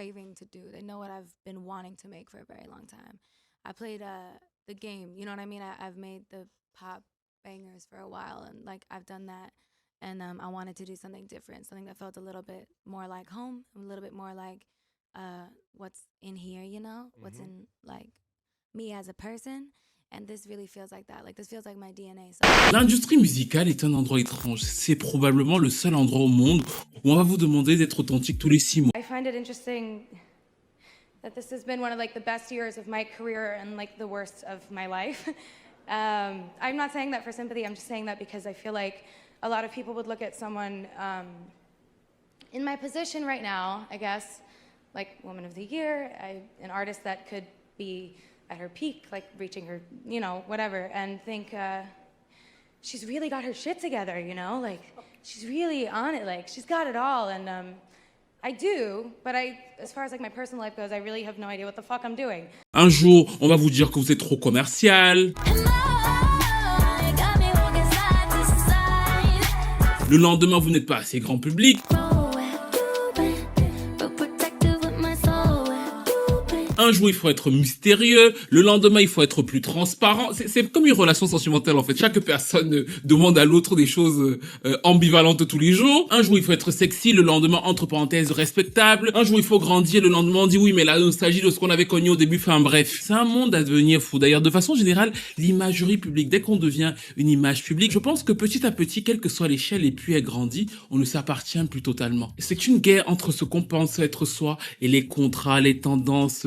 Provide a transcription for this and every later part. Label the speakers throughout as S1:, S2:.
S1: craving to do. They know what I've been wanting to make for a very long time. I played the game, you know what I mean? I've made the pop bangers for a while, and like I've done that. And I wanted to do something different, something that felt a little bit more like home, a little bit more like what's in here, you know, what's in like me as a person. And this really feels like that. Like this feels like my DNA. So.
S2: L'industrie musicale est un endroit étrange. C'est probablement le seul endroit au monde où on va vous demander d'être authentique tous les 6 mois.
S1: I find it interesting that this has been one of like the best years of my career and like the worst of my life. I'm not saying that for sympathy. I'm just saying that because I feel like a lot of people would look at someone in my position right now, I guess, like Woman of the Year, an artist that could be at her peak, like reaching her, you know, whatever, and think she's really got her shit together, you know, like she's really on it, like she's got it all. And I do, but as far as like my personal life goes, I really have no idea what the fuck I'm doing.
S2: Un jour, on va vous dire que vous êtes trop commercial. Le lendemain, vous n'êtes pas assez grand public. Un jour, il faut être mystérieux. Le lendemain, il faut être plus transparent. C'est comme une relation sentimentale, en fait. Chaque personne demande à l'autre des choses ambivalentes tous les jours. Un jour, il faut être sexy. Le lendemain, entre parenthèses, respectable. Un jour, il faut grandir. Le lendemain, on dit oui, mais la nostalgie de ce qu'on avait connu au début. Enfin, bref. C'est un monde à devenir fou. D'ailleurs, de façon générale, l'imagerie publique, dès qu'on devient une image publique, je pense que petit à petit, quelle que soit l'échelle et puis elle grandit, on ne s'appartient plus totalement. C'est une guerre entre ce qu'on pense être soi et les contrats, les tendances,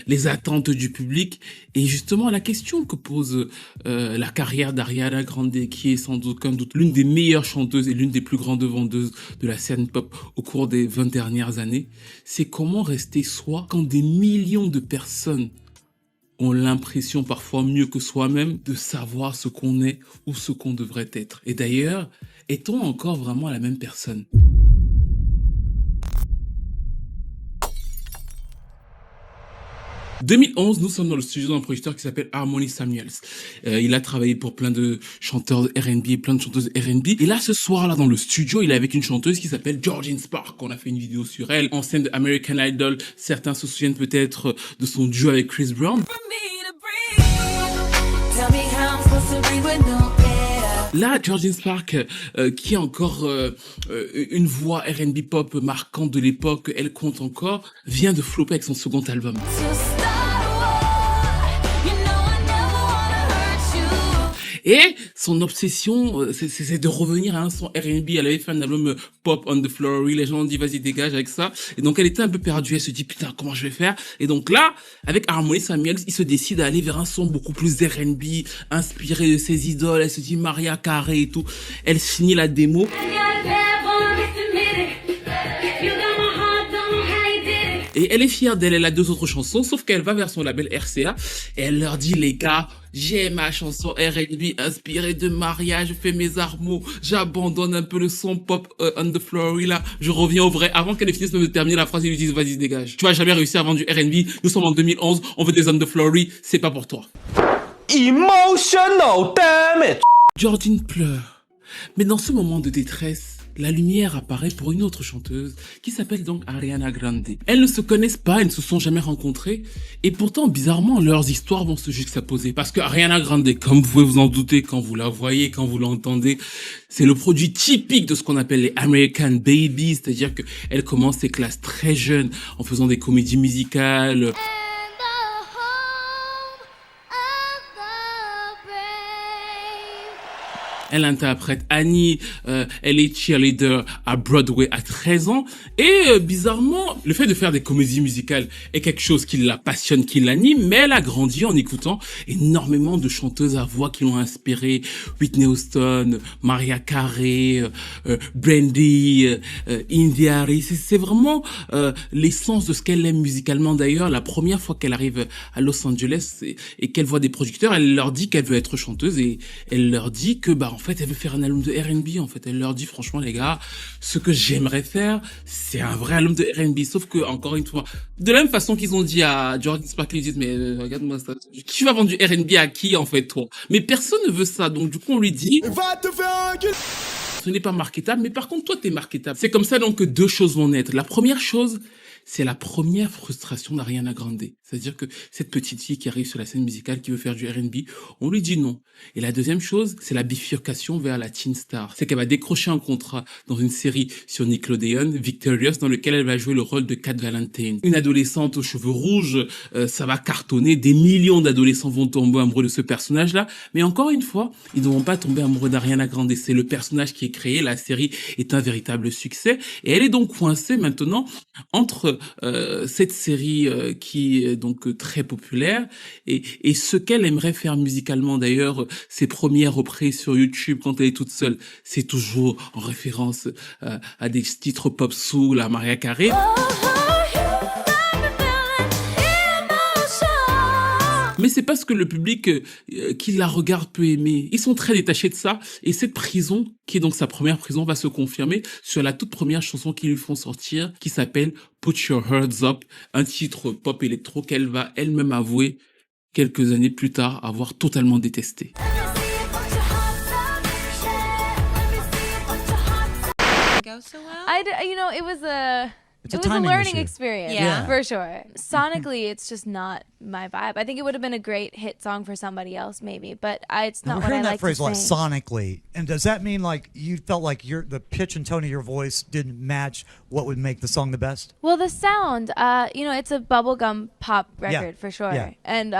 S2: les attentes du public. Et justement, la question que pose la carrière d'Ariana Grande, qui est sans aucun doute l'une des meilleures chanteuses et l'une des plus grandes vendeuses de la scène pop au cours des 20 dernières années, c'est comment rester soi quand des millions de personnes ont l'impression, parfois mieux que soi-même, de savoir ce qu'on est ou ce qu'on devrait être. Et d'ailleurs, est-on encore vraiment la même personne ? 2011, nous sommes dans le studio d'un producteur qui s'appelle Harmony Samuels. Il a travaillé pour plein de chanteurs R&B et plein de chanteuses R&B. Et là, ce soir-là, dans le studio, il est avec une chanteuse qui s'appelle Georgine Spark. On a fait une vidéo sur elle, ancienne de American Idol. Certains se souviennent peut-être de son duo avec Chris Brown. Là, Georgine Spark, qui est encore une voix R&B pop marquante de l'époque, elle compte encore, vient de flopper avec son second album. Et son obsession, c'est de revenir à un son R&B. Elle avait fait un album Pop on the Floor. Les gens ont dit, vas-y, dégage avec ça. Et donc, elle était un peu perdue. Elle se dit, putain, comment je vais faire? Et donc là, avec Harmony Samuels, il se décide à aller vers un son beaucoup plus R&B, inspiré de ses idoles. Elle se dit Mariah Carey et tout. Elle finit la démo. Et elle est fière d'elle, elle a 2 autres chansons, sauf qu'elle va vers son label RCA et elle leur dit, les gars, j'ai ma chanson R&B inspirée de Maria, je fais mes armeaux, j'abandonne un peu le son pop on the floor, là, je reviens au vrai. Avant qu'elle finisse de terminer la phrase, ils lui disent, vas-y, dégage. Tu vas jamais réussir à vendre du R&B, nous sommes en 2011, on veut des on the floor, c'est pas pour toi.
S3: Emotional damage.
S2: Georgine pleure. Mais dans ce moment de détresse, la lumière apparaît pour une autre chanteuse qui s'appelle donc Ariana Grande. Elles ne se connaissent pas, elles ne se sont jamais rencontrées et pourtant bizarrement leurs histoires vont se juxtaposer parce que Ariana Grande, comme vous pouvez vous en douter quand vous la voyez, quand vous l'entendez, c'est le produit typique de ce qu'on appelle les American Babies, c'est-à-dire que elle commence ses classes très jeunes en faisant des comédies musicales. Elle interprète Annie, elle est cheerleader à Broadway à 13 ans. Et bizarrement, le fait de faire des comédies musicales est quelque chose qui la passionne, qui l'anime, mais elle a grandi en écoutant énormément de chanteuses à voix qui l'ont inspirée. Whitney Houston, Mariah Carey, Brandy, India Arie. C'est vraiment l'essence de ce qu'elle aime musicalement. D'ailleurs, la première fois qu'elle arrive à Los Angeles et qu'elle voit des producteurs, elle leur dit qu'elle veut être chanteuse et elle leur dit que en fait, elle veut faire un album de R&B, en fait. Elle leur dit, franchement, les gars, ce que j'aimerais faire, c'est un vrai album de R&B. Sauf que, encore une fois, de la même façon qu'ils ont dit à Georgine Spark, ils disent, mais regarde-moi ça. Tu vas vendre du R&B à qui, en fait, toi? Mais personne ne veut ça. Donc, du coup, on lui dit, va te faire un... Ce n'est pas marketable, mais par contre, toi, t'es marketable. C'est comme ça, donc, que 2 choses vont naître. La première chose, c'est la première frustration d'Ariana Grande. C'est-à-dire que cette petite fille qui arrive sur la scène musicale, qui veut faire du R&B, on lui dit non. Et la deuxième chose, c'est la bifurcation vers la teen star. C'est qu'elle va décrocher un contrat dans une série sur Nickelodeon, Victorious, dans lequel elle va jouer le rôle de Cat Valentine. Une adolescente aux cheveux rouges, ça va cartonner, des millions d'adolescents vont tomber amoureux de ce personnage-là, mais encore une fois, ils ne vont pas tomber amoureux d'Ariana Grande. C'est le personnage qui est créé, la série est un véritable succès, et elle est donc coincée maintenant entre cette série qui est donc très populaire et ce qu'elle aimerait faire musicalement. D'ailleurs, ses premières reprises sur YouTube quand elle est toute seule, c'est toujours en référence à des titres pop soul, à Mariah Carey. Mais c'est pas ce que le public qui la regarde peut aimer. Ils sont très détachés de ça. Et cette prison, qui est donc sa première prison, va se confirmer sur la toute première chanson qu'ils lui font sortir, qui s'appelle Put Your Hearts Up, un titre pop électro qu'elle va elle-même avouer quelques années plus tard avoir totalement détesté.
S3: Go so well?
S4: It was a
S5: It's a
S4: it was a
S5: timing
S4: learning
S5: issue.
S4: experience,
S3: Yeah.
S4: for sure. Sonically, it's just not my vibe. I think it would have been a great hit song for somebody else, maybe, but it's
S5: Now,
S4: not
S5: we're
S4: what I
S5: hearing that
S4: like
S5: phrase
S4: to
S5: a lot,
S4: sing.
S5: sonically. And does that mean like you felt like the pitch and tone of your voice didn't match what would make the song the best?
S4: Well, the sound, it's a bubblegum pop record for sure.
S5: Yeah.
S4: And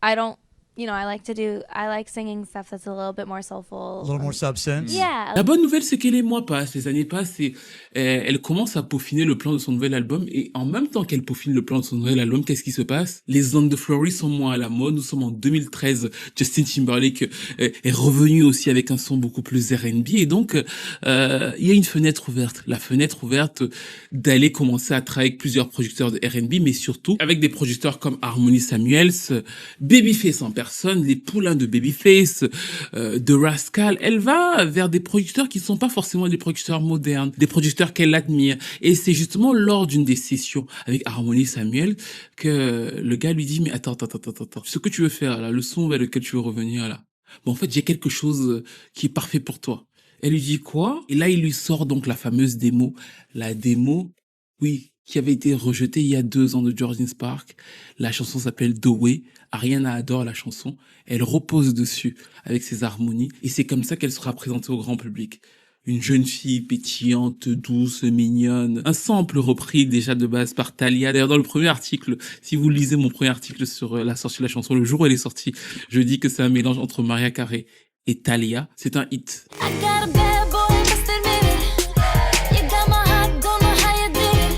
S4: I don't, I like singing stuff that's a little bit more soulful.
S5: A little more substance?
S4: Yeah.
S2: La bonne nouvelle, c'est que les mois passent, les années passent et elle commence à peaufiner le plan de son nouvel album. Et en même temps qu'elle peaufine le plan de son nouvel album, qu'est-ce qui se passe? Les ondes de Florrie sont moins à la mode. Nous sommes en 2013. Justin Timberlake est revenu aussi avec un son beaucoup plus R&B. Et donc, il y a une fenêtre ouverte. La fenêtre ouverte d'aller commencer à travailler avec plusieurs producteurs de R&B, mais surtout avec des producteurs comme Harmony Samuels, Babyface en personne, les poulains de Babyface, de Rascal. Elle va vers des producteurs qui ne sont pas forcément des producteurs modernes, des producteurs qu'elle admire. Et c'est justement lors d'une des sessions avec Harmony Samuel que le gars lui dit « Mais attends, ce que tu veux faire là, le son vers lequel tu veux revenir là, bon en fait j'ai quelque chose qui est parfait pour toi. » Elle lui dit « Quoi ?» Et là il lui sort donc la fameuse démo. La démo, oui, qui avait été rejetée il y a 2 ans de Jordan Spark. La chanson s'appelle The Way. Ariana adore la chanson. Elle repose dessus avec ses harmonies. Et c'est comme ça qu'elle sera présentée au grand public. Une jeune fille pétillante, douce, mignonne. Un sample repris déjà de base par Thalia. D'ailleurs, dans le premier article, si vous lisez mon premier article sur la sortie de la chanson, le jour où elle est sortie, je dis que c'est un mélange entre Mariah Carey et Thalia. C'est un hit.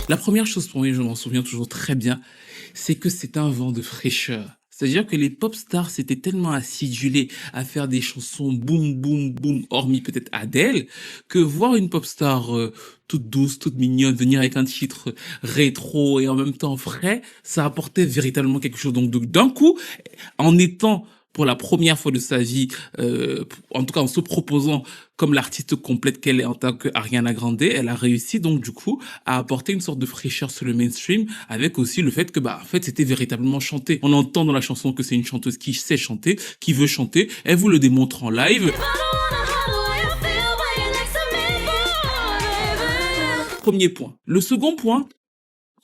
S2: La première chose pour moi, je m'en souviens toujours très bien, c'est que c'est un vent de fraîcheur. C'est-à-dire que les pop stars s'étaient tellement acidulés à faire des chansons boum, boum, boum, hormis peut-être Adele, que voir une pop star toute douce, toute mignonne, venir avec un titre rétro et en même temps frais, ça apportait véritablement quelque chose. Donc d'un coup, en étant pour la première fois de sa vie, en tout cas en se proposant comme l'artiste complète qu'elle est en tant que Ariana Grande, elle a réussi donc du coup à apporter une sorte de fraîcheur sur le mainstream, avec aussi le fait que en fait c'était véritablement chanté. On entend dans la chanson que c'est une chanteuse qui sait chanter, qui veut chanter, elle vous le démontre en live. Premier point. Le second point,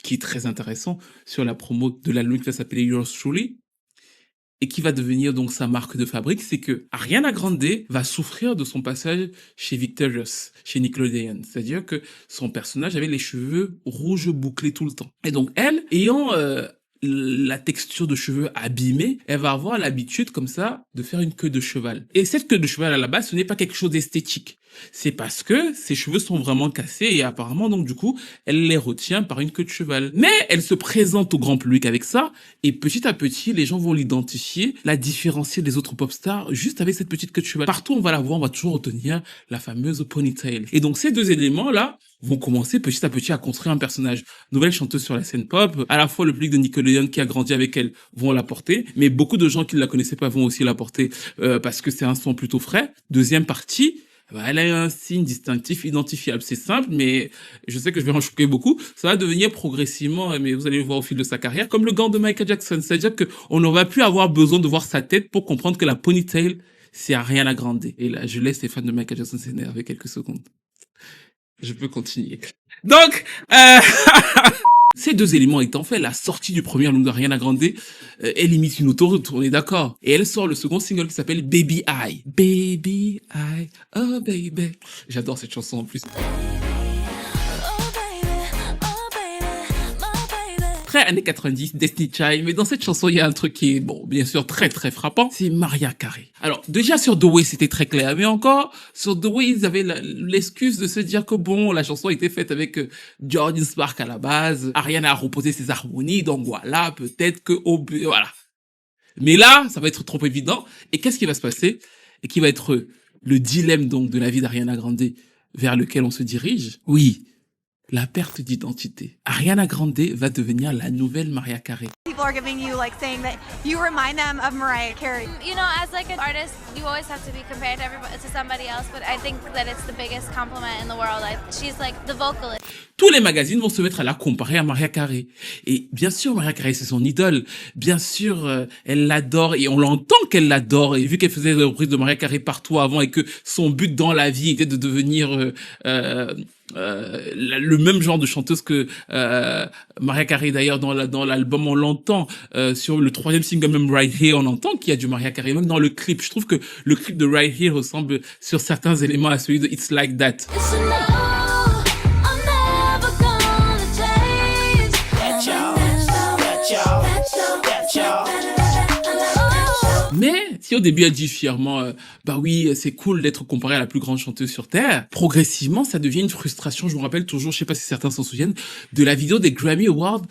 S2: qui est très intéressant sur la promo de l'album qui va s'appeler Yours Truly, et qui va devenir donc sa marque de fabrique, c'est que Ariana Grande va souffrir de son passage chez Victorious, chez Nickelodeon. C'est-à-dire que son personnage avait les cheveux rouges bouclés tout le temps. Et donc elle, ayant la texture de cheveux abîmée, elle va avoir l'habitude comme ça de faire une queue de cheval. Et cette queue de cheval à la base, ce n'est pas quelque chose d'esthétique. C'est parce que ses cheveux sont vraiment cassés et apparemment donc du coup elle les retient par une queue de cheval. Mais elle se présente au grand public avec ça et petit à petit les gens vont l'identifier, la différencier des autres pop stars juste avec cette petite queue de cheval. Partout on va la voir, on va toujours retenir la fameuse ponytail. Et donc ces deux éléments là vont commencer petit à petit à construire un personnage. Nouvelle chanteuse sur la scène pop, à la fois le public de Nickelodeon qui a grandi avec elle vont la porter, mais beaucoup de gens qui ne la connaissaient pas vont aussi la porter parce que c'est un son plutôt frais. Deuxième partie, elle a un signe distinctif identifiable. C'est simple, mais je sais que je vais en choquer beaucoup. Ça va devenir progressivement, mais vous allez le voir au fil de sa carrière, comme le gant de Michael Jackson. C'est-à-dire qu'on ne va plus avoir besoin de voir sa tête pour comprendre que la ponytail, c'est Ariana Grande. Et là, je laisse les fans de Michael Jackson s'énerver quelques secondes. Je peux continuer. Donc, Ces deux éléments étant faits, la sortie du premier album d'Ariana Grande est limite une autoroute, on est d'accord. Et elle sort le second single qui s'appelle Baby I. Baby I, oh baby. J'adore cette chanson en plus. Très années 90, Destiny Child, mais dans cette chanson, il y a un truc qui est, bon, bien sûr, très très frappant, c'est Mariah Carey. Alors, déjà sur The Way, c'était très clair, mais encore, sur The Way, ils avaient l'excuse de se dire que bon, la chanson était faite avec Jordan Spark à la base, Ariana a reposé ses harmonies, donc voilà, peut-être que voilà. Mais là, ça va être trop évident, et qu'est-ce qui va se passer? Et qui va être le dilemme, donc, de la vie d'Ariana Grande vers lequel on se dirige? Oui. La perte d'identité. Ariana Grande va devenir la nouvelle Mariah Carey.
S6: People are giving you like saying that you remind them of Mariah Carey.
S4: You know, as like an artist, you always have to be compared to to somebody else, but I think that it's the biggest compliment in the world. She's like the vocalist.
S2: Tous les magazines vont se mettre à la comparer à Mariah Carey. Et bien sûr, Mariah Carey, c'est son idole. Bien sûr, elle l'adore et on l'entend qu'elle l'adore. Et vu qu'elle faisait des reprises de Mariah Carey partout avant et que son but dans la vie était de devenir le même genre de chanteuse que Mariah Carey, d'ailleurs dans l'album on l'entend, sur le troisième single même Right Here on entend qu'il y a du Mariah Carey, même dans le clip. Je trouve que le clip de Right Here ressemble sur certains éléments à celui de It's Like That. Mais si au début elle dit fièrement bah oui, c'est cool d'être comparée à la plus grande chanteuse sur Terre, progressivement ça devient une frustration. Je me rappelle toujours, je sais pas si certains s'en souviennent, de la vidéo des Grammy Awards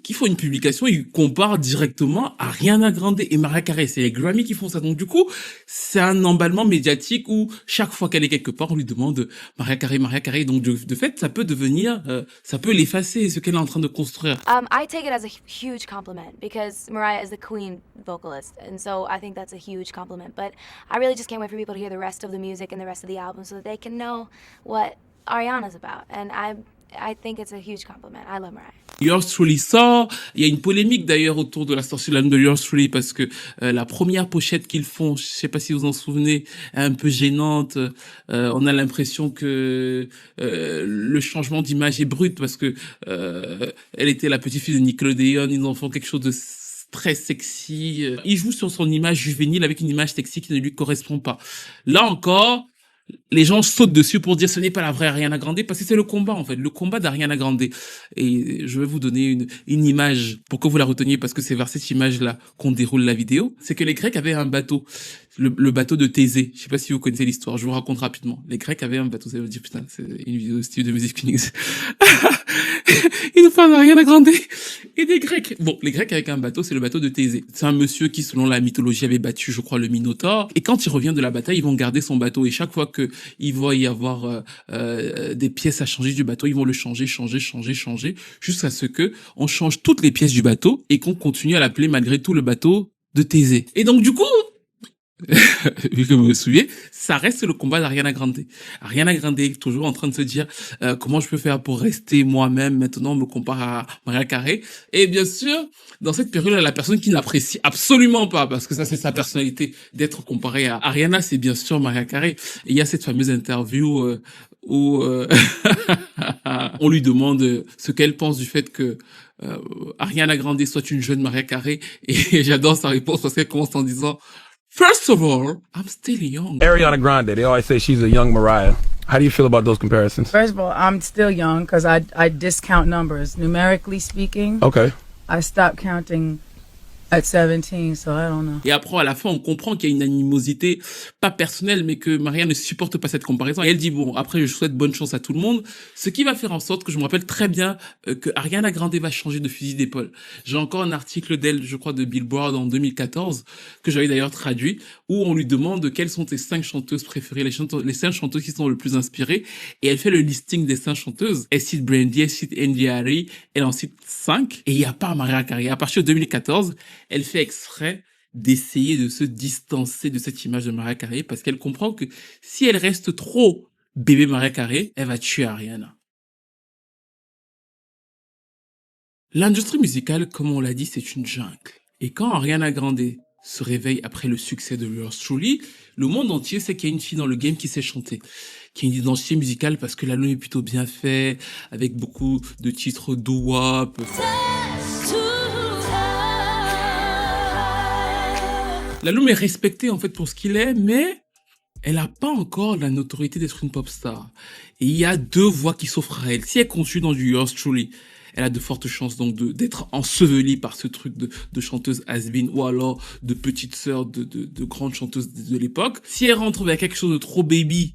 S2: qui font une publication, ils comparent directement à Ariana Grande et Mariah Carey. C'est les Grammy qui font ça. Donc du coup, c'est un emballement médiatique où chaque fois qu'elle est quelque part, on lui demande Mariah Carey, Mariah Carey. Donc de fait, ça peut devenir, ça peut l'effacer, ce qu'elle est en train de construire.
S7: I take it as a huge compliment because Mariah is the queen vocalist, and so I think that's a huge compliment. But I really just can't wait for people to hear the rest of the music and the rest of the album so that they can know what Ariana's about. And I think it's a huge compliment. I love Mariah.
S2: Yours Truly sort. Il y a une polémique d'ailleurs autour de la sortie de l'album de Yours Truly parce que la première pochette qu'ils font, je sais pas si vous vous en souvenez, est un peu gênante. On a l'impression que le changement d'image est brut parce que elle était la petite-fille de Nickelodeon. Ils en font quelque chose de très sexy. Il joue sur son image juvénile avec une image sexy qui ne lui correspond pas. Là encore, les gens sautent dessus pour dire ce n'est pas la vraie Ariana Grande parce que c'est le combat en fait, le combat d'Ariana Grande. Et je vais vous donner une image pour que vous la reteniez parce que c'est vers cette image-là qu'on déroule la vidéo. C'est que les Grecs avaient un bateau, le bateau de Thésée. Je sais pas si vous connaissez l'histoire, je vous raconte rapidement. Les Grecs avaient un bateau, ça veut dire putain, c'est une vidéo de style de musique Phoenix. Il nous parle d'Ariana Grande et des Grecs. Bon, les Grecs avec un bateau, c'est le bateau de Thésée. C'est un monsieur qui, selon la mythologie, avait battu, je crois, le Minotaure. Et quand il revient de la bataille, ils vont garder son bateau. Et chaque fois que il va y avoir des pièces à changer du bateau, ils vont le changer, jusqu'à ce que on change toutes les pièces du bateau et qu'on continue à l'appeler malgré tout le bateau de Thésée. Et donc du coup, vu que vous me souvenez, ça reste le combat d'Ariana Grande. Ariana Grande est toujours en train de se dire comment je peux faire pour rester moi-même. Maintenant, on me compare à Mariah Carey. Et bien sûr, dans cette période, la personne qui n'apprécie absolument pas, parce que ça, c'est sa personnalité, d'être comparée à Ariana, c'est bien sûr Mariah Carey. Et il y a cette fameuse interview où on lui demande ce qu'elle pense du fait que Ariana Grande soit une jeune Mariah Carey. Et j'adore sa réponse parce qu'elle commence en disant First of all, I'm still young.
S8: Ariana Grande, they always say she's a young Mariah. How do you feel about those comparisons?
S9: First of all, I'm still young because I discount numbers. Numerically speaking,
S8: Okay.
S9: I stopped counting at 17, so I don't know.
S2: Et après, à la fin, on comprend qu'il y a une animosité, pas personnelle, mais que Maria ne supporte pas cette comparaison. Et elle dit, bon, après, je souhaite bonne chance à tout le monde. Ce qui va faire en sorte que je me rappelle très bien que Ariana Grande va changer de fusil d'épaule. J'ai encore un article d'elle, je crois, de Billboard en 2014, que j'avais d'ailleurs traduit, où on lui demande quelles sont tes 5 chanteuses préférées, les 5 chanteuses qui sont le plus inspirées. Et elle fait le listing des 5 chanteuses. Elle cite Brandy, elle cite NDRE, elle en cite 5. Et il n'y a pas Mariah Carey. À partir de 2014, elle fait exprès d'essayer de se distancer de cette image de Mariah Carey parce qu'elle comprend que si elle reste trop bébé Mariah Carey, elle va tuer Ariana. L'industrie musicale, comme on l'a dit, c'est une jungle. Et quand Ariana Grande se réveille après le succès de Yours Truly, le monde entier sait qu'il y a une fille dans le game qui sait chanter, qui a une identité musicale parce que l'album est plutôt bien fait, avec beaucoup de titres doo-wop. L'album est respecté en fait pour ce qu'il est, mais elle n'a pas encore la notoriété d'être une pop star. Et il y a deux voix qui s'offrent à elle. Si elle continue dans du Yours Truly, elle a de fortes chances donc d'être ensevelie par ce truc de chanteuse has-been ou alors de petite sœur de grande chanteuse de l'époque. Si elle rentre vers quelque chose de trop baby,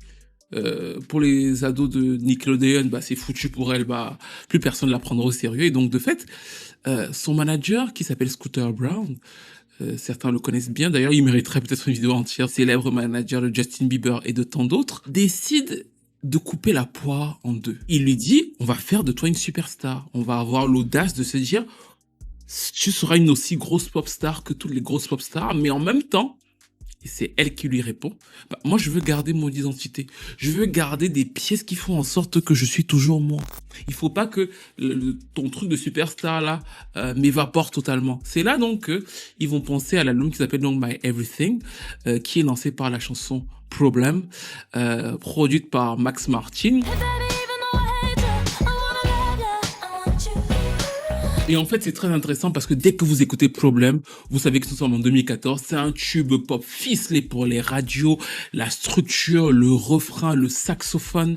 S2: pour les ados de Nickelodeon, bah c'est foutu pour elle, bah plus personne la prendra au sérieux. Et donc de fait, son manager qui s'appelle Scooter Brown, certains le connaissent bien, d'ailleurs il mériterait peut-être une vidéo entière, célèbre manager de Justin Bieber et de tant d'autres, décide de couper la poire en deux. Il lui dit, on va faire de toi une superstar. On va avoir l'audace de se dire, tu seras une aussi grosse pop star que toutes les grosses pop stars, mais en même temps, et c'est elle qui lui répond, bah, moi je veux garder mon identité. Je veux garder des pièces qui font en sorte que je suis toujours moi. Il faut pas que ton truc de superstar là m'évapore totalement. C'est là donc que ils vont penser à l'album qui s'appelle donc My Everything, qui est lancé par la chanson Problem, produite par Max Martin. Et en fait, c'est très intéressant parce que dès que vous écoutez Problem, vous savez que nous sommes en 2014, c'est un tube pop ficelé pour les radios, la structure, le refrain, le saxophone.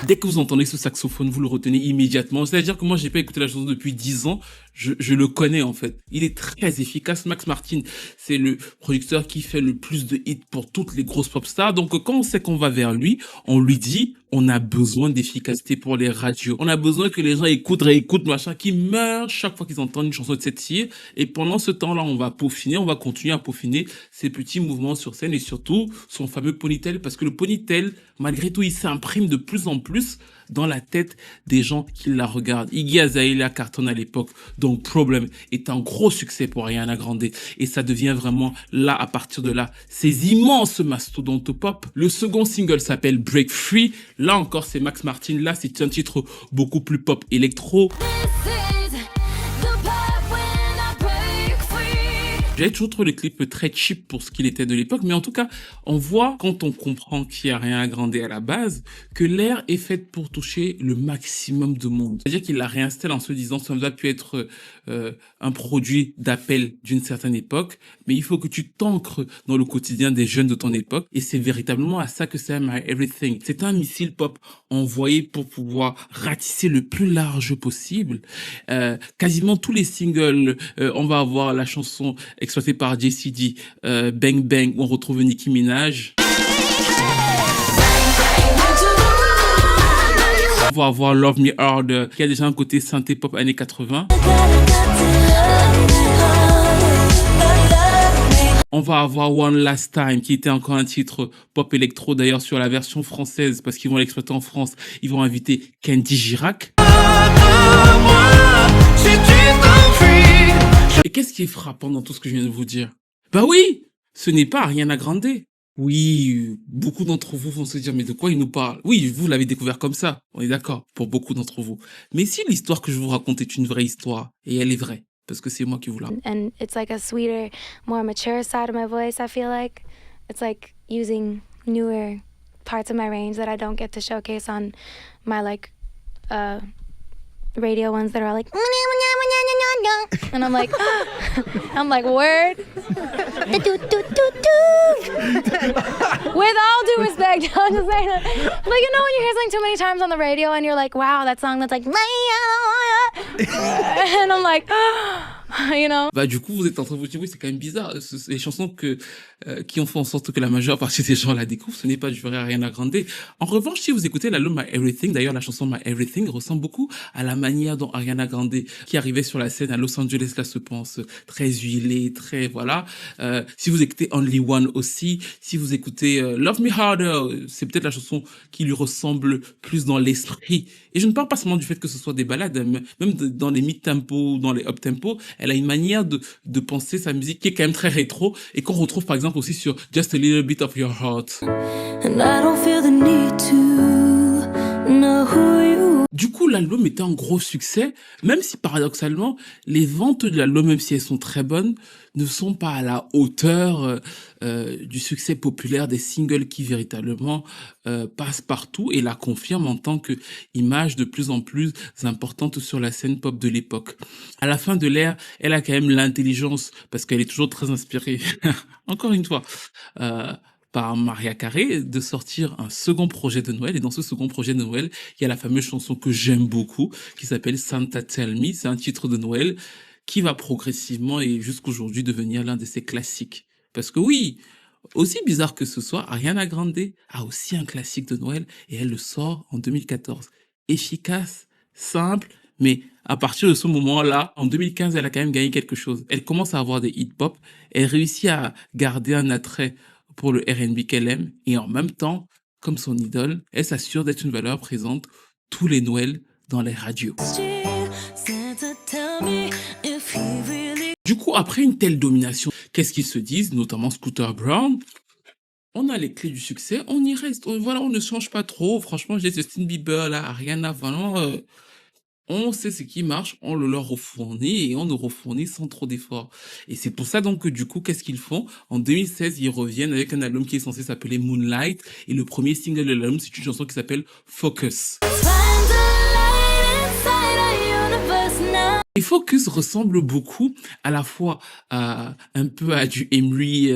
S2: Dès que vous entendez ce saxophone, vous le retenez immédiatement. C'est-à-dire que moi, j'ai pas écouté la chanson depuis 10 ans. Je le connais, en fait. Il est très efficace. Max Martin, c'est le producteur qui fait le plus de hits pour toutes les grosses pop stars. Donc, quand on sait qu'on va vers lui, on lui dit, on a besoin d'efficacité pour les radios. On a besoin que les gens écoutent, réécoutent, machin, qui meurent chaque fois qu'ils entendent une chanson de cette fille. Et pendant ce temps-là, on va peaufiner, on va continuer à peaufiner ses petits mouvements sur scène et surtout son fameux ponytail. Parce que le ponytail, malgré tout, il s'imprime de plus en plus dans la tête des gens qui la regardent. Iggy Azalea cartonne à l'époque, donc Problem est un gros succès pour Ariana Grande et ça devient vraiment là, à partir de là, ces immenses mastodontes pop. Le second single s'appelle Break Free. Là encore, c'est Max Martin. Là, c'est un titre beaucoup plus pop électro. J'avais toujours trouvé le clip très cheap pour ce qu'il était de l'époque, mais en tout cas, on voit, quand on comprend qu'il n'y a rien à grandir à la base, que l'air est faite pour toucher le maximum de monde. C'est-à-dire qu'il la réinstalle en se disant, ça va pu être un produit d'appel d'une certaine époque, mais il faut que tu t'ancres dans le quotidien des jeunes de ton époque, et c'est véritablement à ça que sert My Everything. C'est un missile pop envoyé pour pouvoir ratisser le plus large possible. Quasiment tous les singles, on va avoir la chanson exploité par JCD, Bang Bang, où on retrouve Nicki Minaj. On va avoir Love Me Hard, qui a déjà un côté synthé pop années 80. On va avoir One Last Time, qui était encore un titre pop électro, d'ailleurs sur la version française, parce qu'ils vont l'exploiter en France, ils vont inviter Kenji Girac. Et qu'est-ce qui est frappant dans tout ce que je viens de vous dire? Bah oui, ce n'est pas Ariana Grande. Oui, beaucoup d'entre vous vont se dire, mais de quoi il nous parle? Oui, vous l'avez découvert comme ça, on est d'accord, pour beaucoup d'entre vous. Mais si l'histoire que je vous raconte est une vraie histoire, et elle est vraie, parce que c'est moi qui vous la raconte.
S7: And it's like a sweeter, more mature side of my voice, I feel like. It's like using newer parts of my range that I don't get to showcase on my like radio ones that are like and I'm like word. With all due respect, I'm just saying that. Like, you know when you hear something too many times on the radio and you're like, wow, that song that's like and I'm like you know.
S2: Bah du coup vous êtes en train de vous dire oui, c'est quand même bizarre, les chansons qui ont fait en sorte que la majeure partie des gens la découvrent, ce n'est pas du vrai Ariana Grande. En revanche, si vous écoutez l'album My Everything, d'ailleurs la chanson My Everything ressemble beaucoup à la manière dont Ariana Grande, qui arrivait sur la scène à Los Angeles, là se pense très huilée, très voilà. Si vous écoutez Only One aussi, si vous écoutez Love Me Harder, c'est peut-être la chanson qui lui ressemble plus dans l'esprit. Et je ne parle pas seulement du fait que ce soit des ballades, même dans les mid-tempo, dans les up-tempo, elle a une manière de penser sa musique qui est quand même très rétro et qu'on retrouve par exemple aussi sur Just a Little Bit of Your Heart. And I don't feel the need to know who you... Du coup, coup, l'album était un gros succès, même si paradoxalement, les ventes de l'album, même si elles sont très bonnes, ne sont pas à la hauteur du succès populaire des singles qui véritablement passent partout et la confirment en tant que image de plus en plus importante sur la scène pop de l'époque. À la fin de l'ère, elle a quand même l'intelligence, parce qu'elle est toujours très inspirée, encore une fois, par Mariah Carey, de sortir un second projet de Noël. Et dans ce second projet de Noël, il y a la fameuse chanson que j'aime beaucoup, qui s'appelle Santa Tell Me. C'est un titre de Noël qui va progressivement et jusqu'aujourd'hui devenir l'un de ses classiques. Parce que oui, aussi bizarre que ce soit, Ariana Grande a aussi un classique de Noël et elle le sort en 2014. Efficace, simple, mais à partir de ce moment-là, en 2015, elle a quand même gagné quelque chose. Elle commence à avoir des hits pop, elle réussit à garder un attrait pour le R&B qu'elle aime, et en même temps, comme son idole, elle s'assure d'être une valeur présente tous les Noëls dans les radios. Du coup, après une telle domination, qu'est-ce qu'ils se disent, notamment Scooter Braun? On a les clés du succès, on y reste, voilà, on ne change pas trop. Franchement, j'ai Justin Bieber, là, Ariana, vraiment, on sait ce qui marche, on le leur refournit et on le refournit sans trop d'efforts. Et c'est pour ça donc que du coup, qu'est-ce qu'ils font? En 2016, ils reviennent avec un album qui est censé s'appeler Moonlight et le premier single de l'album, c'est une chanson qui s'appelle Focus. Et Focus ressemble beaucoup à la fois un peu à du Emery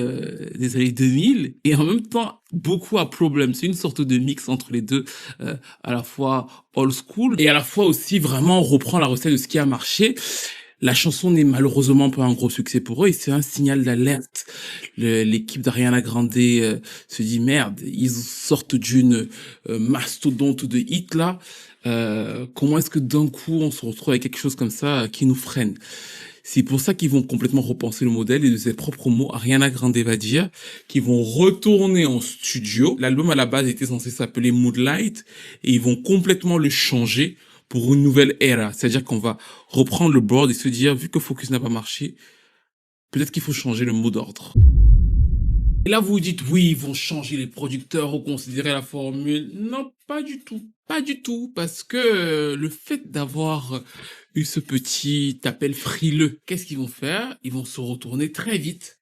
S2: des années 2000 et en même temps beaucoup à Problem. C'est une sorte de mix entre les deux, à la fois old school et à la fois aussi vraiment on reprend la recette de ce qui a marché. La chanson n'est malheureusement pas un gros succès pour eux et c'est un signal d'alerte. L'équipe d'Ariana Grande se dit merde, ils sortent d'une mastodonte de hits là. Comment est-ce que d'un coup on se retrouve avec quelque chose comme ça qui nous freine? C'est pour ça qu'ils vont complètement repenser le modèle et de ses propres mots, Ariana Grande va dire qu'ils vont retourner en studio. L'album à la base était censé s'appeler Moonlight et ils vont complètement le changer pour une nouvelle ère. C'est-à-dire qu'on va reprendre le board et se dire, vu que Focus n'a pas marché, peut-être qu'il faut changer le mot d'ordre. Et là, vous vous dites, oui, ils vont changer les producteurs, reconsidérer la formule. Non, pas du tout. Pas du tout, parce que le fait d'avoir eu ce petit appel frileux, qu'est-ce qu'ils vont faire? Ils vont se retourner très vite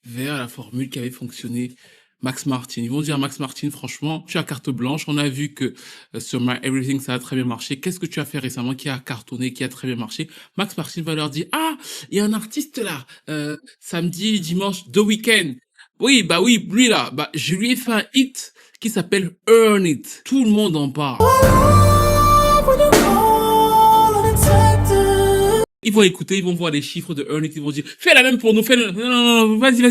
S2: vers la formule qui avait fonctionné. Max Martin. Ils vont dire, Max Martin, franchement, tu as carte blanche. On a vu que sur My Everything, ça a très bien marché. Qu'est-ce que tu as fait récemment qui a cartonné, qui a très bien marché? Max Martin va leur dire, ah, il y a un artiste là, samedi, dimanche, The Weeknd. Oui, bah oui, lui là, bah, je lui ai fait un hit qui s'appelle Earn It. Tout le monde en parle. Ils vont écouter, ils vont voir les chiffres de Earn It, ils vont dire, fais la même pour nous, fais non, vas-y.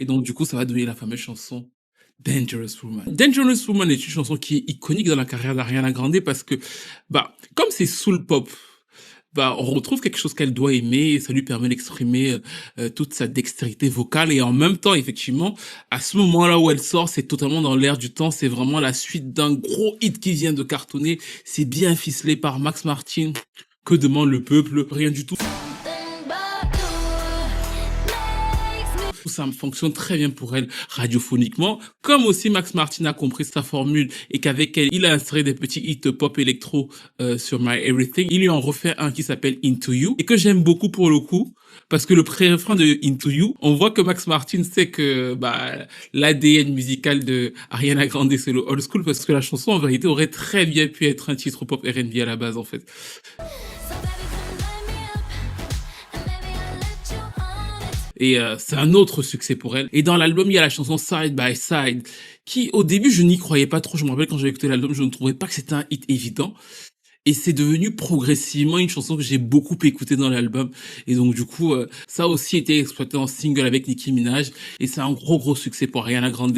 S2: Et donc, du coup, ça va donner la fameuse chanson Dangerous Woman. Dangerous Woman est une chanson qui est iconique dans la carrière d'Ariana Grande parce que, bah, comme c'est soul pop, bah, on retrouve quelque chose qu'elle doit aimer et ça lui permet d'exprimer toute sa dextérité vocale et en même temps, effectivement, à ce moment-là où elle sort, c'est totalement dans l'air du temps, c'est vraiment la suite d'un gros hit qui vient de cartonner, c'est bien ficelé par Max Martin. Que demande le peuple? Rien du tout. Ça fonctionne très bien pour elle radiophoniquement, comme aussi Max Martin a compris sa formule et qu'avec elle, il a inséré des petits hits pop électro sur My Everything. Il lui en refait un qui s'appelle Into You et que j'aime beaucoup pour le coup parce que le pré-refrain de Into You, on voit que Max Martin sait que bah l'ADN musical de Ariana Grande c'est le old school parce que la chanson en vérité aurait très bien pu être un titre pop R&B à la base en fait. Et c'est un autre succès pour elle. Et dans l'album, il y a la chanson Side by Side, qui au début, je n'y croyais pas trop. Je me rappelle quand j'avais écouté l'album, je ne trouvais pas que c'était un hit évident. Et c'est devenu progressivement une chanson que j'ai beaucoup écoutée dans l'album. Et donc du coup, ça a aussi été exploité en single avec Nicki Minaj. Et c'est un gros succès pour Ariana Grande.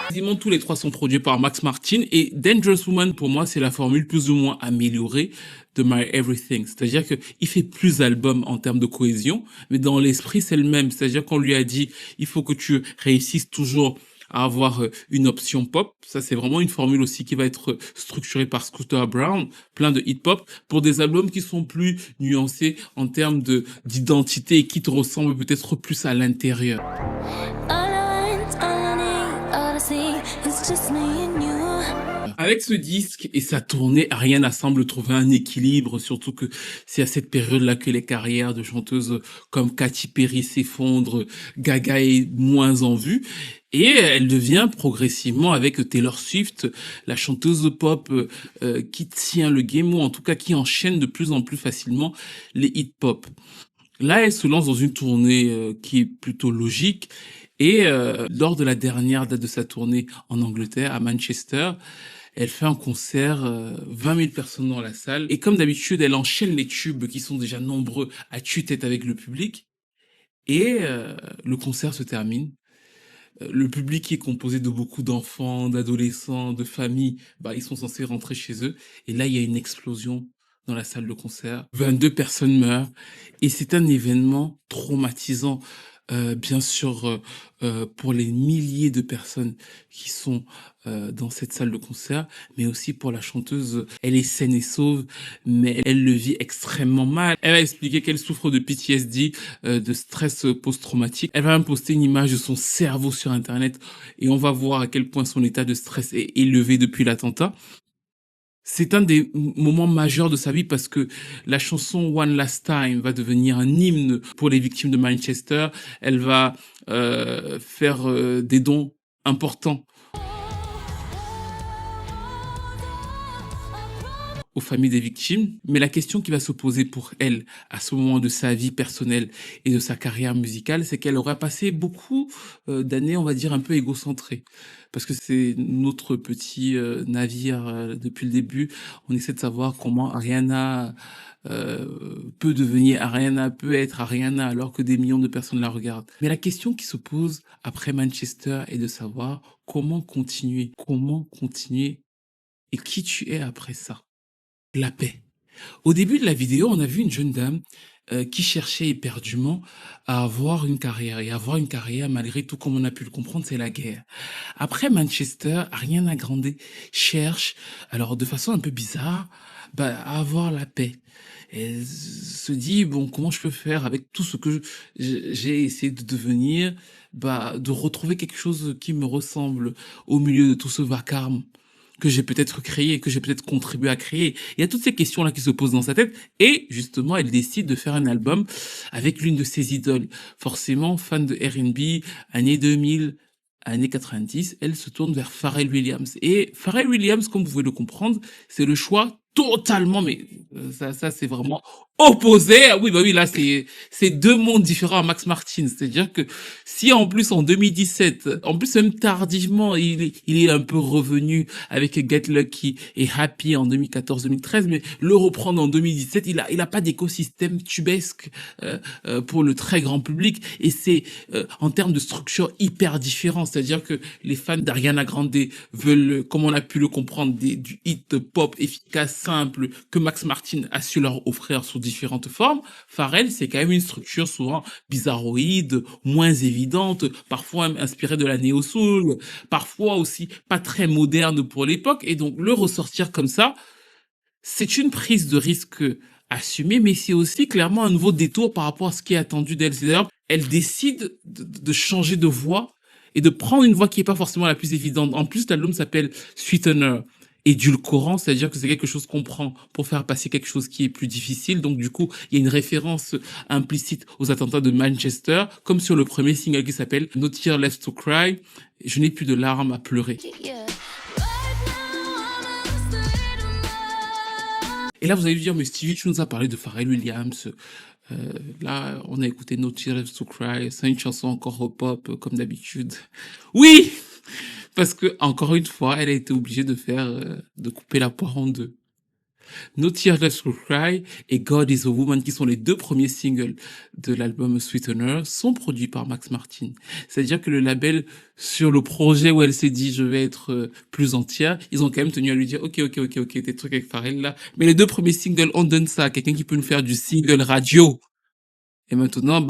S2: Quasiment tous les trois sont produits par Max Martin et Dangerous Woman pour moi c'est la formule plus ou moins améliorée de My Everything, c'est-à-dire que il fait plus d'albums en termes de cohésion, mais dans l'esprit c'est le même, c'est-à-dire qu'on lui a dit il faut que tu réussisses toujours à avoir une option pop, ça c'est vraiment une formule aussi qui va être structurée par Scooter Braun, plein de hip hop pour des albums qui sont plus nuancés en termes d'identité et qui te ressemblent peut-être plus à l'intérieur. Avec ce disque et sa tournée, Ariana semble trouver un équilibre, surtout que c'est à cette période-là que les carrières de chanteuses comme Katy Perry s'effondrent, Gaga est moins en vue, et elle devient progressivement, avec Taylor Swift, la chanteuse pop qui tient le game, ou en tout cas qui enchaîne de plus en plus facilement les hits pop. Là, elle se lance dans une tournée qui est plutôt logique, et lors de la dernière date de sa tournée en Angleterre, à Manchester, elle fait un concert, 20 000 personnes dans la salle. Et comme d'habitude, elle enchaîne les tubes qui sont déjà nombreux à tue-tête avec le public. Et le concert se termine. Le public est composé de beaucoup d'enfants, d'adolescents, de familles. Ils sont censés rentrer chez eux. Et là, il y a une explosion dans la salle de concert. 22 personnes meurent. Et c'est un événement traumatisant. Bien sûr, pour les milliers de personnes qui sont dans cette salle de concert, mais aussi pour la chanteuse. Elle est saine et sauve, mais elle le vit extrêmement mal. Elle a expliqué qu'elle souffre de PTSD, de stress post-traumatique. Elle va même poster une image de son cerveau sur Internet, et on va voir à quel point son état de stress est élevé depuis l'attentat. C'est un des moments majeurs de sa vie parce que la chanson One Last Time va devenir un hymne pour les victimes de Manchester. Elle va faire des dons importants aux familles des victimes. Mais la question qui va se poser pour elle à ce moment de sa vie personnelle et de sa carrière musicale, c'est qu'elle aura passé beaucoup d'années, on va dire, un peu égocentrées. Parce que c'est notre petit navire depuis le début. On essaie de savoir comment Ariana peut devenir Ariana, peut être Ariana, alors que des millions de personnes la regardent. Mais la question qui se pose après Manchester est de savoir comment continuer et qui tu es après ça. La paix. Au début de la vidéo, on a vu une jeune dame qui cherchait éperdument à avoir une carrière. Et avoir une carrière, malgré tout, comme on a pu le comprendre, c'est la guerre. Après Manchester, Ariana Grande cherche, alors de façon un peu bizarre, à avoir la paix. Elle se dit, bon, comment je peux faire avec tout ce que j'ai essayé de devenir, de retrouver quelque chose qui me ressemble au milieu de tout ce vacarme que j'ai peut-être créé, que j'ai peut-être contribué à créer. Il y a toutes ces questions-là qui se posent dans sa tête, et justement, elle décide de faire un album avec l'une de ses idoles. Forcément, fan de R&B, années 2000, années 90, elle se tourne vers Pharrell Williams. Et Pharrell Williams, comme vous pouvez le comprendre, c'est le choix totalement, mais ça c'est vraiment opposé. Oui, là c'est deux mondes différents à Max Martin. C'est-à-dire que si en plus en 2017, en plus même tardivement, il est un peu revenu avec Get Lucky et Happy en 2014-2013, mais le reprendre en 2017, il a pas d'écosystème tubesque pour le très grand public, et c'est en termes de structure hyper différent. C'est-à-dire que les fans d'Ariana Grande veulent, comme on a pu le comprendre, du hit pop efficace, simple, que Max Martin a su leur offrir sous différentes formes. Pharrell, c'est quand même une structure souvent bizarroïde, moins évidente, parfois même inspirée de la néo-soul, parfois aussi pas très moderne pour l'époque, et donc le ressortir comme ça, c'est une prise de risque assumée, mais c'est aussi clairement un nouveau détour par rapport à ce qui est attendu d'elle. C'est d'ailleurs, elle décide de changer de voix et de prendre une voix qui est pas forcément la plus évidente. En plus, l'album s'appelle Sweetener, édulcorant, c'est-à-dire que c'est quelque chose qu'on prend pour faire passer quelque chose qui est plus difficile. Donc du coup, il y a une référence implicite aux attentats de Manchester, comme sur le premier single qui s'appelle No Tears Left to Cry. Je n'ai plus de larmes à pleurer. Et là, vous allez lui dire, mais Stevie, tu nous as parlé de Pharrell Williams. Là, on a écouté No Tears Left to Cry. C'est une chanson encore pop, comme d'habitude. Oui! Parce que, encore une fois, elle a été obligée de couper la poire en deux. No Tears Left to Cry et God is a Woman, qui sont les deux premiers singles de l'album Sweetener, sont produits par Max Martin. C'est-à-dire que le label, sur le projet où elle s'est dit je vais être plus entière, ils ont quand même tenu à lui dire ok, tes trucs avec Pharrell là. Mais les deux premiers singles, on donne ça à quelqu'un qui peut nous faire du single radio. Et maintenant,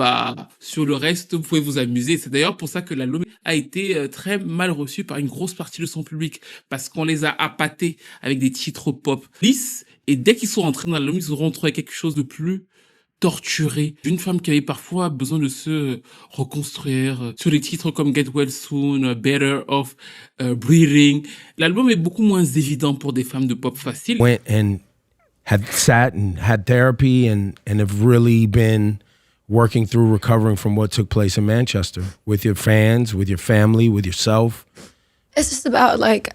S2: sur le reste, vous pouvez vous amuser. C'est d'ailleurs pour ça que l'album a été très mal reçu par une grosse partie de son public. Parce qu'on les a appâtés avec des titres pop lisses. Et dès qu'ils sont rentrés dans l'album, ils auront trouvé quelque chose de plus torturée, d'une femme qui avait parfois besoin de se reconstruire. Sur des titres comme Get Well Soon, Better Off, Breathing, l'album est beaucoup moins évident pour des femmes de pop facile.
S8: Went and had sat and had therapy and have really been working through recovering from what took place in Manchester with your fans, with your family, with yourself?
S1: It's just about like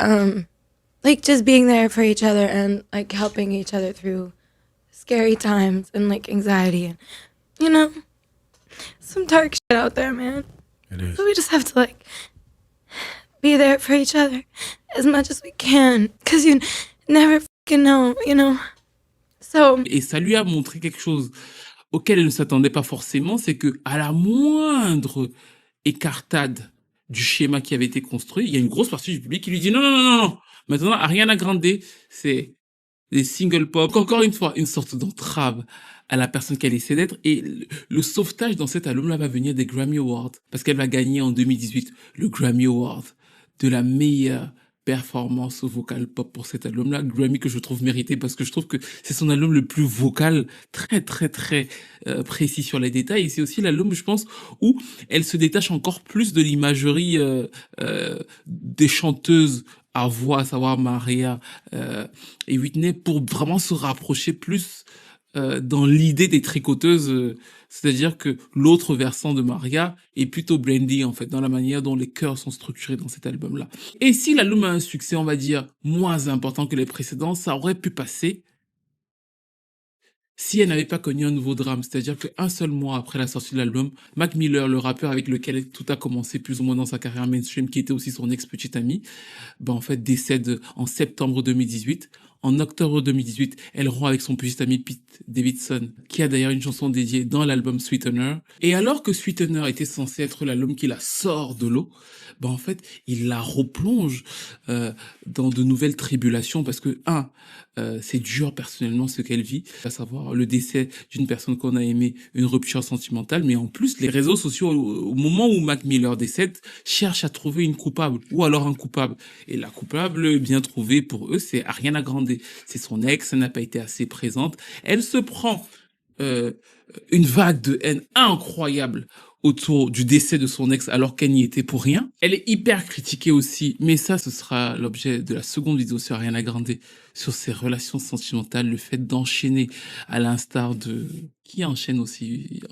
S1: just being there for each other and like helping each other through scary times and like anxiety and you know, some dark shit out there, man.
S8: It is.
S1: So we just have to like be there for each other as much as we can, because you never fucking know, you know. So
S2: Et ça lui a montré quelque chose auquel elle ne s'attendait pas forcément, c'est que à la moindre écartade du schéma qui avait été construit, il y a une grosse partie du public qui lui dit non, non, non, non, non. Maintenant, Ariana Grande, c'est des single pop. Encore une fois, une sorte d'entrave à la personne qu'elle essaie d'être. Et le sauvetage dans cet album-là va venir des Grammy Awards, parce qu'elle va gagner en 2018 le Grammy Award de la meilleure performance vocale pop pour cet album-là, Grammy que je trouve mérité parce que je trouve que c'est son album le plus vocal, très très très précis sur les détails, et c'est aussi l'album, je pense, où elle se détache encore plus de l'imagerie des chanteuses à voix, à savoir Maria et Whitney, pour vraiment se rapprocher plus dans l'idée des tricoteuses, c'est-à-dire que l'autre versant de Maria est plutôt Brandy, en fait, dans la manière dont les chœurs sont structurés dans cet album-là. Et si l'album a un succès, on va dire, moins important que les précédents, ça aurait pu passer si elle n'avait pas connu un nouveau drame. C'est-à-dire qu'un seul mois après la sortie de l'album, Mac Miller, le rappeur avec lequel tout a commencé plus ou moins dans sa carrière mainstream, qui était aussi son ex-petite amie, en fait, décède en septembre 2018. En octobre 2018, elle rompt avec son petit ami Pete Davidson, qui a d'ailleurs une chanson dédiée dans l'album Sweetener. Et alors que Sweetener était censé être l'album qui la sort de l'eau, en fait, il la replonge dans de nouvelles tribulations, parce que, c'est dur personnellement ce qu'elle vit, à savoir le décès d'une personne qu'on a aimée, une rupture sentimentale, mais en plus, les réseaux sociaux, au moment où Mac Miller décède, cherchent à trouver une coupable, ou alors un coupable. Et la coupable bien trouvée pour eux, c'est Ariana Grande. C'est son ex, elle n'a pas été assez présente. Elle se prend une vague de haine incroyable autour du décès de son ex alors qu'elle n'y était pour rien. Elle est hyper critiquée aussi, mais ça, ce sera l'objet de la seconde vidéo sur Ariana Grande, sur ses relations sentimentales, le fait d'enchaîner à l'instar de... Qui enchaîne aussi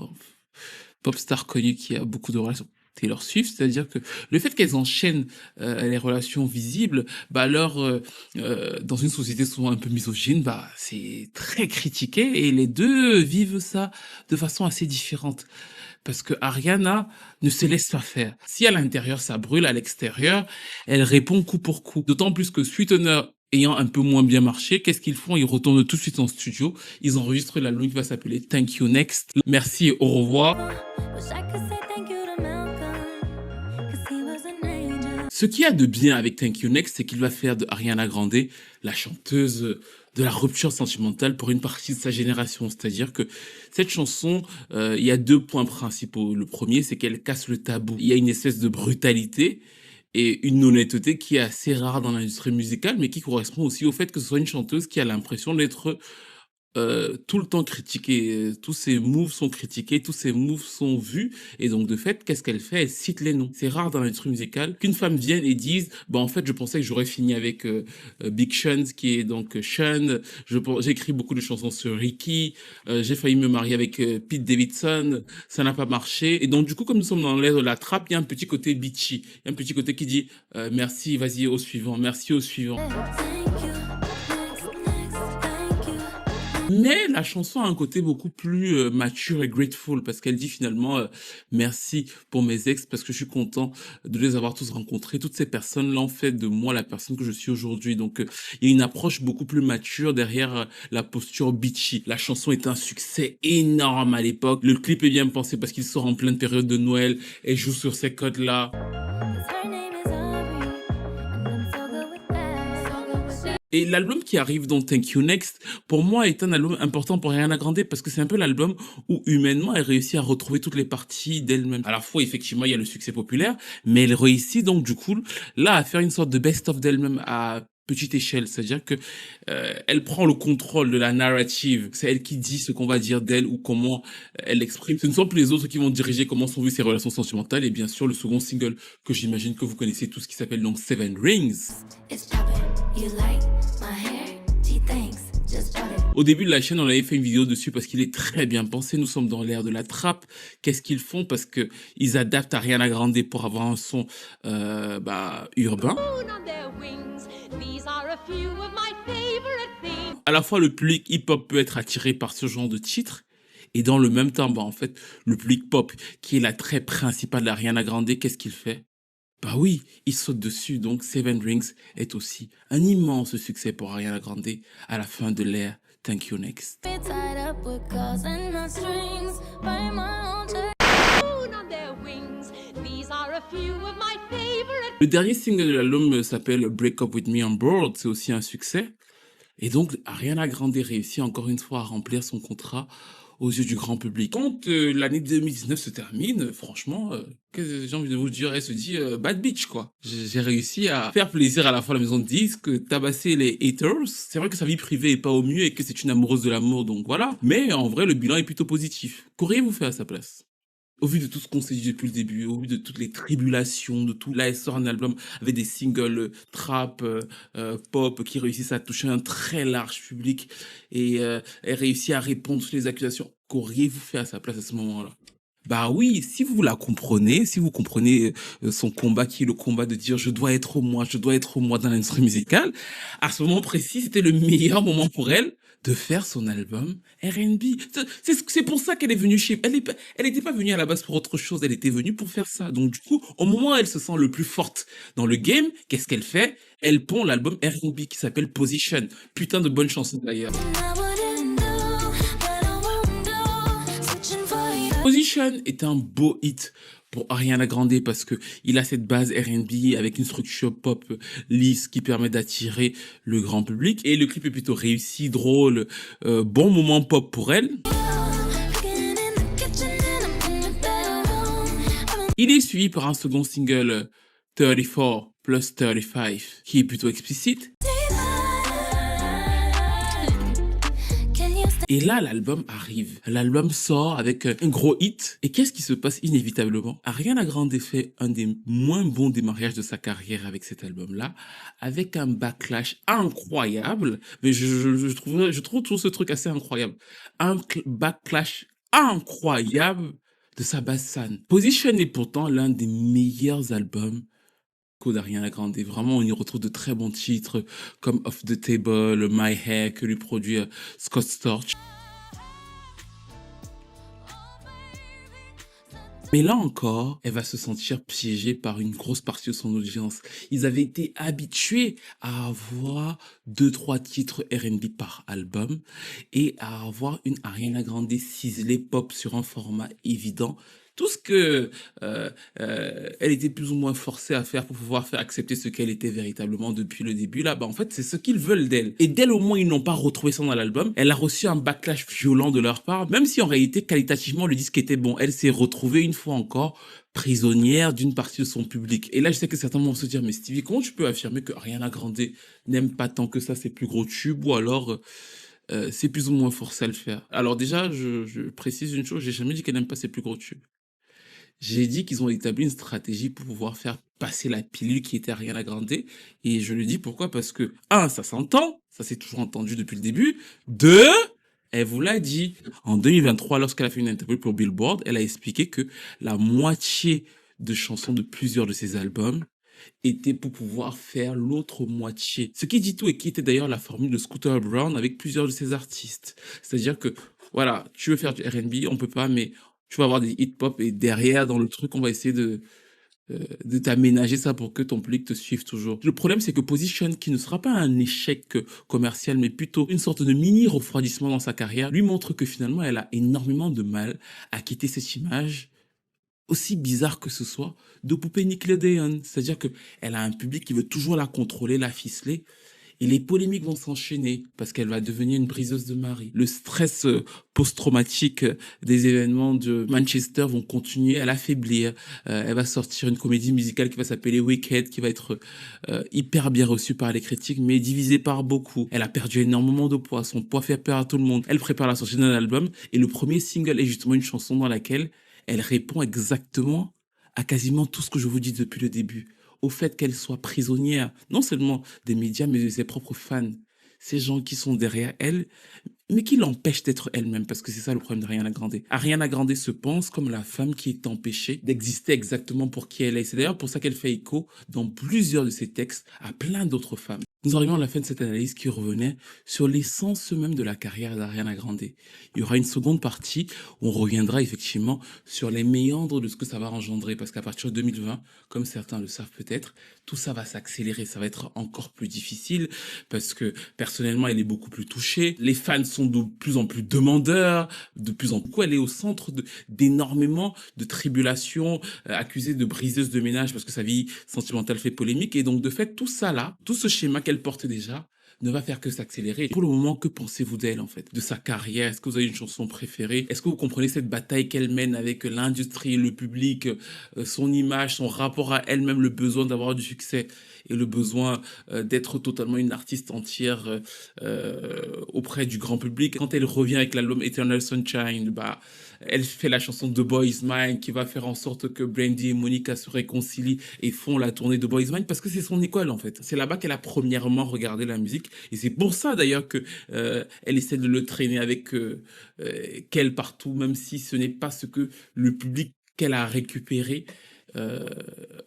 S2: pop star connu qui a beaucoup de relations, Taylor Swift, c'est-à-dire que le fait qu'elles enchaînent les relations visibles, alors dans une société souvent un peu misogyne, c'est très critiqué, et les deux vivent ça de façon assez différente. Parce que Ariana ne se laisse pas faire. Si à l'intérieur ça brûle, à l'extérieur, elle répond coup pour coup. D'autant plus que Sweetener ayant un peu moins bien marché, qu'est-ce qu'ils font? Ils retournent tout de suite en studio. Ils enregistrent l'album qui va s'appeler Thank You Next. Merci et au revoir. Ce qu'il y a de bien avec Thank You Next, c'est qu'il va faire de Ariana Grande la chanteuse de la rupture sentimentale pour une partie de sa génération. C'est-à-dire que cette chanson, il y a deux points principaux. Le premier, c'est qu'elle casse le tabou. Il y a une espèce de brutalité et une honnêteté qui est assez rare dans l'industrie musicale, mais qui correspond aussi au fait que ce soit une chanteuse qui a l'impression d'être tout le temps critiquée. Tous ses moves sont critiqués, tous ses moves sont vus, et donc de fait, qu'est-ce qu'elle fait? Elle cite les noms. C'est rare dans l'industrie musicale qu'une femme vienne et dise en fait, je pensais que j'aurais fini avec Big Sean, qui est donc Sean. J'ai écrit beaucoup de chansons sur Ricky, j'ai failli me marier avec Pete Davidson, ça n'a pas marché. Et donc du coup, comme nous sommes dans l'ère de la trappe, il y a un petit côté bitchy, il y a un petit côté qui dit merci, vas-y au suivant, merci au suivant. Mais la chanson a un côté beaucoup plus mature et grateful, parce qu'elle dit finalement merci pour mes ex, parce que je suis content de les avoir tous rencontrés. Toutes ces personnes l'ont fait de moi la personne que je suis aujourd'hui. Donc il y a une approche beaucoup plus mature derrière la posture bitchy. La chanson est un succès énorme à l'époque. Le clip est bien pensé parce qu'il sort en pleine période de Noël et joue sur ces codes-là. Et l'album qui arrive dans Thank You Next, pour moi, est un album important pour Ariana Grande, parce que c'est un peu l'album où, humainement, elle réussit à retrouver toutes les parties d'elle-même. À la fois, effectivement, il y a le succès populaire, mais elle réussit donc, du coup, là, à faire une sorte de best-of d'elle-même, à petite échelle, c'est-à-dire que elle prend le contrôle de la narrative. C'est elle qui dit ce qu'on va dire d'elle ou comment elle l'exprime. Ce ne sont plus les autres qui vont diriger comment sont vues ses relations sentimentales. Et bien sûr, le second single que j'imagine que vous connaissez tous, qui s'appelle donc Seven Rings. Au début de la chaîne, on avait fait une vidéo dessus parce qu'il est très bien pensé. Nous sommes dans l'ère de la trappe. Qu'est-ce qu'ils font? Parce que ils adaptent Ariana Grande pour avoir un son urbain. À la fois, le public hip-hop peut être attiré par ce genre de titre. Et dans le même temps, en fait, le public pop, qui est l'attrait principal d'Ariana Grande, qu'est-ce qu'il fait? Bah oui, il saute dessus. Donc Seven Rings est aussi un immense succès pour Ariana Grande à la fin de l'ère Thank You Next. Le dernier single de l'album s'appelle Break Up With Me On Board, c'est aussi un succès. Et donc Ariana Grande réussit encore une fois à remplir son contrat aux yeux du grand public. Quand l'année 2019 se termine, franchement, j'ai envie de vous dire, elle se dit bad bitch, quoi. J'ai réussi à faire plaisir à la fois à la maison de disques, tabasser les haters. C'est vrai que sa vie privée est pas au mieux et que c'est une amoureuse de l'amour, donc voilà. Mais en vrai, le bilan est plutôt positif. Qu'auriez-vous fait à sa place? Au vu de tout ce qu'on s'est dit depuis le début, au vu de toutes les tribulations, de tout, là, elle sort un album avec des singles trap, pop, qui réussissent à toucher un très large public et elle réussit à répondre à toutes les accusations. Qu'auriez-vous fait à sa place à ce moment-là? Bah oui, si vous la comprenez, si vous comprenez son combat qui est le combat de dire je dois être moi dans l'industrie musicale, à ce moment précis, c'était le meilleur moment pour elle de faire son album R&B. C'est pour ça qu'elle est venue chez... Elle n'était pas venue à la base pour autre chose, elle était venue pour faire ça. Donc du coup, au moment où elle se sent le plus forte dans le game, qu'est-ce qu'elle fait? Elle pond l'album R&B qui s'appelle Position. Putain de bonne chanson d'ailleurs. Position est un beau hit pour Ariana Grande parce que il a cette base R&B avec une structure pop lisse qui permet d'attirer le grand public et le clip est plutôt réussi, drôle, bon moment pop pour elle. Il est suivi par un second single 34 plus 35 qui est plutôt explicite. Et là, l'album arrive. L'album sort avec un gros hit. Et qu'est-ce qui se passe inévitablement? Ariana Grande fait un des moins bons démarrages de sa carrière avec cet album-là, avec un backlash incroyable. Mais je trouve toujours ce truc assez incroyable. Un backlash incroyable de sa basse scène. Position est pourtant l'un des meilleurs albums d'Ariana Grande. Vraiment, on y retrouve de très bons titres comme Off the Table, My Hair, que lui produit Scott Storch. Mais là encore, elle va se sentir piégée par une grosse partie de son audience. Ils avaient été habitués à avoir 2-3 titres R&B par album et à avoir une Ariana Grande ciselée pop sur un format évident. Tout ce que elle était plus ou moins forcée à faire pour pouvoir faire accepter ce qu'elle était véritablement depuis le début, là, en fait, c'est ce qu'ils veulent d'elle. Et d'elle, au moins, ils n'ont pas retrouvé ça dans l'album. Elle a reçu un backlash violent de leur part, même si en réalité, qualitativement, le disque était bon. Elle s'est retrouvée une fois encore prisonnière d'une partie de son public. Et là, je sais que certains vont se dire, mais Stevie, comment tu peux affirmer que Ariana Grande n'aime pas tant que ça ses plus gros tubes, ou alors... c'est plus ou moins forcé à le faire. Alors déjà, je précise une chose, j'ai jamais dit qu'elle n'aime pas ses plus gros tubes. J'ai dit qu'ils ont établi une stratégie pour pouvoir faire passer la pilule qui était Ariana Grande. Et je le dis pourquoi? Parce que, 1, ça s'entend. Ça s'est toujours entendu depuis le début. 2, elle vous l'a dit. En 2023, lorsqu'elle a fait une interview pour Billboard, elle a expliqué que la moitié de chansons de plusieurs de ses albums était pour pouvoir faire l'autre moitié. Ce qui dit tout et qui était d'ailleurs la formule de Scooter Braun avec plusieurs de ses artistes. C'est-à-dire que, voilà, tu veux faire du R&B, on peut pas, mais tu vas avoir des hip-hop et derrière, dans le truc, on va essayer de t'aménager ça pour que ton public te suive toujours. Le problème, c'est que Position, qui ne sera pas un échec commercial, mais plutôt une sorte de mini refroidissement dans sa carrière, lui montre que finalement, elle a énormément de mal à quitter cette image, aussi bizarre que ce soit, de poupée Nickelodeon. C'est-à-dire que elle a un public qui veut toujours la contrôler, la ficeler. Et les polémiques vont s'enchaîner parce qu'elle va devenir une briseuse de mari. Le stress post-traumatique des événements de Manchester vont continuer à l'affaiblir. Elle va sortir une comédie musicale qui va s'appeler Wicked, qui va être hyper bien reçue par les critiques, mais divisée par beaucoup. Elle a perdu énormément de poids. Son poids fait peur à tout le monde. Elle prépare la sortie d'un album et le premier single est justement une chanson dans laquelle elle répond exactement à quasiment tout ce que je vous dis depuis le début. Au fait qu'elle soit prisonnière, non seulement des médias, mais de ses propres fans. Ces gens qui sont derrière elle, mais qui l'empêchent d'être elle-même, parce que c'est ça le problème d'Ariana Grande. Ariana Grande se pense comme la femme qui est empêchée d'exister exactement pour qui elle est. C'est d'ailleurs pour ça qu'elle fait écho dans plusieurs de ses textes à plein d'autres femmes. Nous arrivons à la fin de cette analyse qui revenait sur l'essence même de la carrière d'Ariana Grande. Il y aura une seconde partie où on reviendra effectivement sur les méandres de ce que ça va engendrer, parce qu'à partir de 2020, comme certains le savent peut-être, tout ça va s'accélérer, ça va être encore plus difficile, parce que personnellement, elle est beaucoup plus touchée, les fans sont de plus en plus demandeurs, de plus en plus, elle est au centre d'énormément de tribulations, accusée de briseuse de ménage parce que sa vie sentimentale fait polémique, et donc de fait, tout ça là, tout ce schéma qu'elle porte déjà, ne va faire que s'accélérer. Pour le moment, que pensez-vous d'elle, en fait, de sa carrière? Est-ce que vous avez une chanson préférée? Est-ce que vous comprenez cette bataille qu'elle mène avec l'industrie, le public, son image, son rapport à elle-même, le besoin d'avoir du succès et le besoin d'être totalement une artiste entière auprès du grand public? Quand elle revient avec l'album Eternal Sunshine, elle fait la chanson The Boy's Mind qui va faire en sorte que Brandy et Monica se réconcilient et font la tournée de Boy's Mind parce que c'est son école, en fait. C'est là-bas qu'elle a premièrement regardé la musique, et c'est pour ça d'ailleurs que elle essaie de le traîner avec qu'elle partout, même si ce n'est pas ce que le public qu'elle a récupéré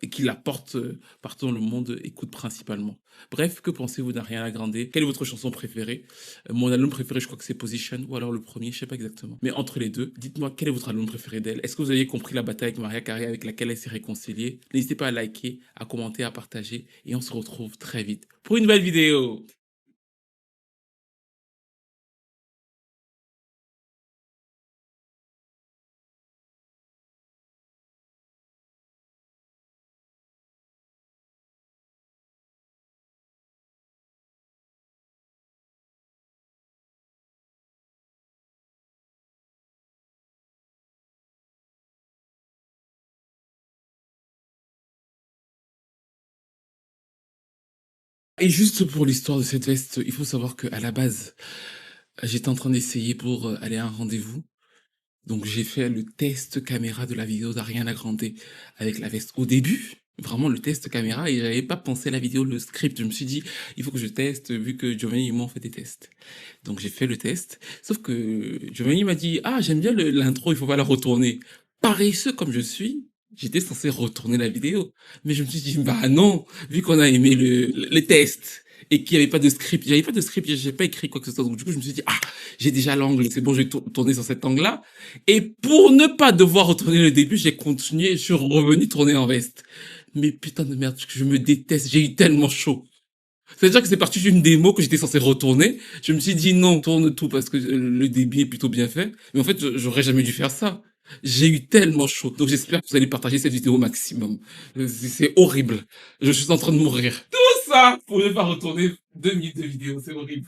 S2: et qui la porte partout dans le monde écoute principalement. Bref, que pensez-vous d'Ariana Grande? Quelle est votre chanson préférée? Mon album préféré, je crois que c'est Position, ou alors le premier, je sais pas exactement. Mais entre les deux, dites-moi quel est votre album préféré d'elle. Est-ce que vous avez compris la bataille avec Mariah Carey avec laquelle elle s'est réconciliée? N'hésitez pas à liker, à commenter, à partager, et on se retrouve très vite pour une nouvelle vidéo. Et juste pour l'histoire de cette veste, il faut savoir qu'à la base, j'étais en train d'essayer pour aller à un rendez-vous. Donc j'ai fait le test caméra de la vidéo d'Ariana Grande avec la veste au début. Vraiment le test caméra, et j'avais pas pensé à la vidéo, le script. Je me suis dit, il faut que je teste vu que Giovanni et moi on fait des tests. Donc j'ai fait le test. Sauf que Giovanni m'a dit, ah j'aime bien l'intro, il faut pas la retourner. Paresseux comme je suis, j'étais censé retourner la vidéo. Mais je me suis dit, bah non, vu qu'on a aimé le test et qu'il n'y avait pas de script. J'avais pas de script, j'ai pas écrit quoi que ce soit. Donc du coup, je me suis dit, ah, j'ai déjà l'angle, c'est bon, je vais tourner sur cet angle-là. Et pour ne pas devoir retourner le début, j'ai continué, je suis revenu tourner en veste. Mais putain de merde, je me déteste, j'ai eu tellement chaud. C'est-à-dire que c'est parti d'une démo que j'étais censé retourner. Je me suis dit non, tourne tout parce que le débit est plutôt bien fait. Mais en fait, j'aurais jamais dû faire ça. J'ai eu tellement chaud. Donc j'espère que vous allez partager cette vidéo au maximum. C'est horrible. Je suis en train de mourir. Tout ça pour ne pas retourner 2 minutes de vidéo. C'est horrible.